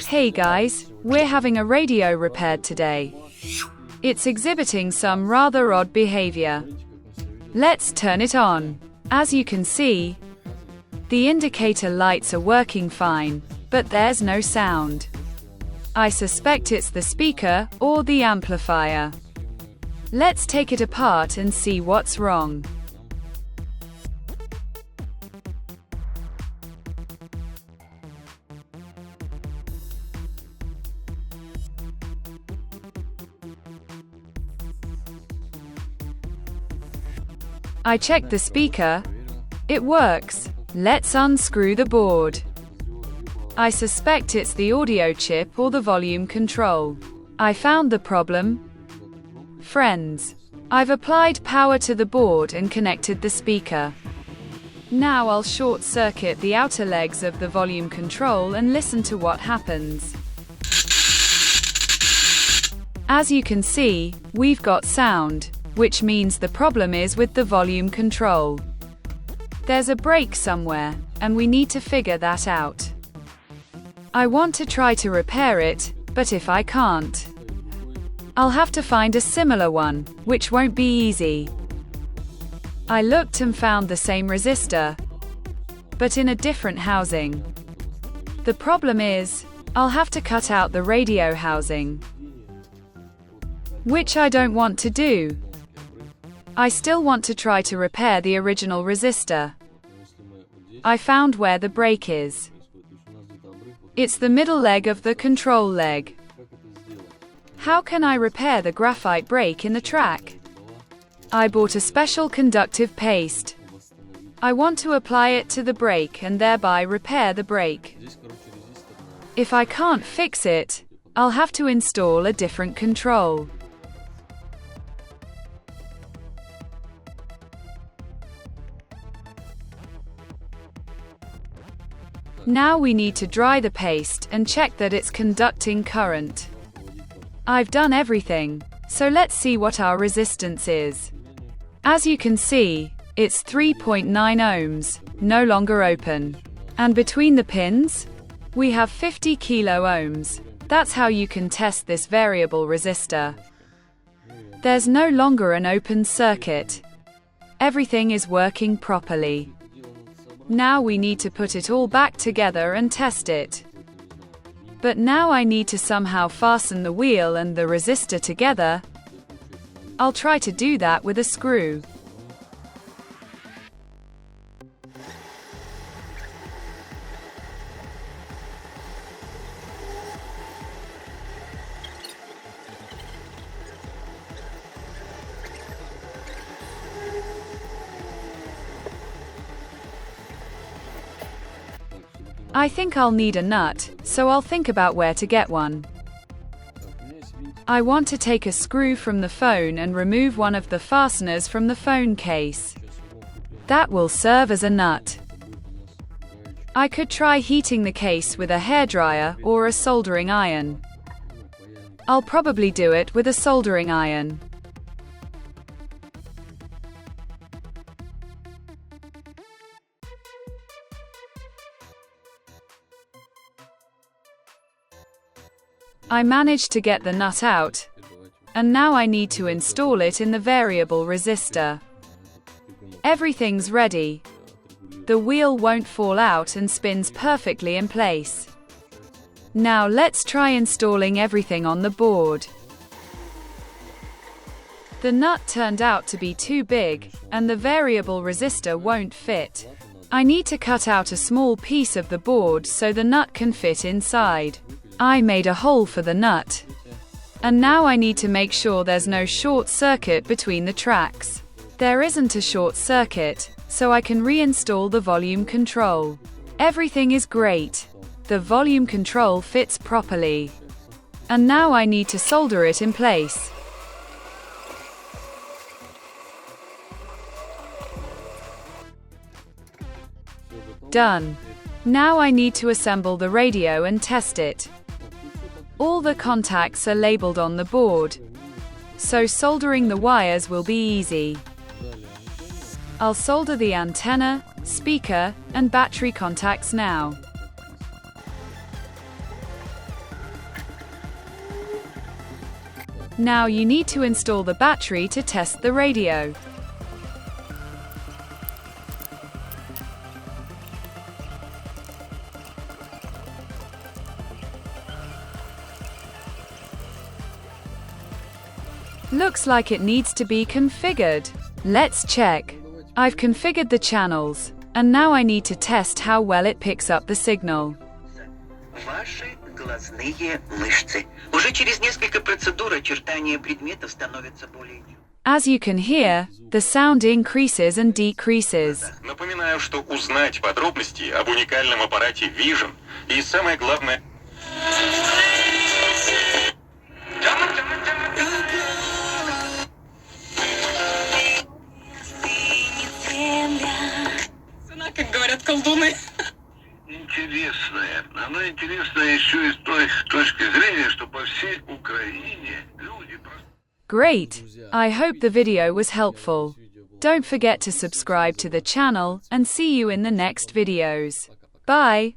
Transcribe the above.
Hey guys, we're having a radio repaired today. It's exhibiting some rather odd behavior. Let's turn it on. As you can see, the indicator lights are working fine, but there's no sound. I suspect it's the speaker or the amplifier. Let's take it apart and see what's wrong. I checked the speaker. It works. Let's unscrew the board. I suspect it's the audio chip or the volume control. I found the problem. Friends, I've applied power to the board and connected the speaker. Now I'll short circuit the outer legs of the volume control and listen to what happens. As you can see, we've got sound, which means the problem is with the volume control. There's a break somewhere, and we need to figure that out. I want to try to repair it, but if I can't, I'll have to find a similar one, which won't be easy. I looked and found the same resistor, but in a different housing. The problem is, I'll have to cut out the radio housing, which I don't want to do. I still want to try to repair the original resistor. I found where the break is. It's the middle leg of the control leg. How can I repair the graphite break in the track? I bought a special conductive paste. I want to apply it to the break and thereby repair the break. If I can't fix it, I'll have to install a different control. Now we need to dry the paste and check that it's conducting current. I've done everything, so let's see what our resistance is. As you can see, it's 3.9 ohms, no longer open. And between the pins, we have 50 kilo ohms. That's how you can test this variable resistor. There's no longer an open circuit. Everything is working properly. Now we need to put it all back together and test it. But now I need to somehow fasten the wheel and the resistor together. I'll try to do that with a screw. I think I'll need a nut, so I'll think about where to get one. I want to take a screw from the phone and remove one of the fasteners from the phone case. That will serve as a nut. I could try heating the case with a hairdryer or a soldering iron. I'll probably do it with a soldering iron. I managed to get the nut out, and now I need to install it in the variable resistor. Everything's ready. The wheel won't fall out and spins perfectly in place. Now let's try installing everything on the board. The nut turned out to be too big, and the variable resistor won't fit. I need to cut out a small piece of the board so the nut can fit inside. I made a hole for the nut. And now I need to make sure there's no short circuit between the tracks. There isn't a short circuit, so I can reinstall the volume control. Everything is great. The volume control fits properly. And now I need to solder it in place. Done. Now I need to assemble the radio and test it. All the contacts are labeled on the board, so soldering the wires will be easy. I'll solder the antenna, speaker, and battery contacts now. Now you need to install the battery to test the radio. Looks like it needs to be configured. Let's check. I've configured the channels, and now I need to test how well it picks up the signal. Ваши глазные мышцы. Уже через несколько процедур очертания предметов становятся более четкими. As you can hear, the sound increases and decreases. Напоминаю, что узнать подробности об уникальном аппарате Vision и самое главное... Как говорят колдуны. Интересная. Она интересная еще и с той точки зрения, что по всей Украине люди... Great! I hope the video was helpful. Don't forget to subscribe to the channel and see you in the next videos. Bye!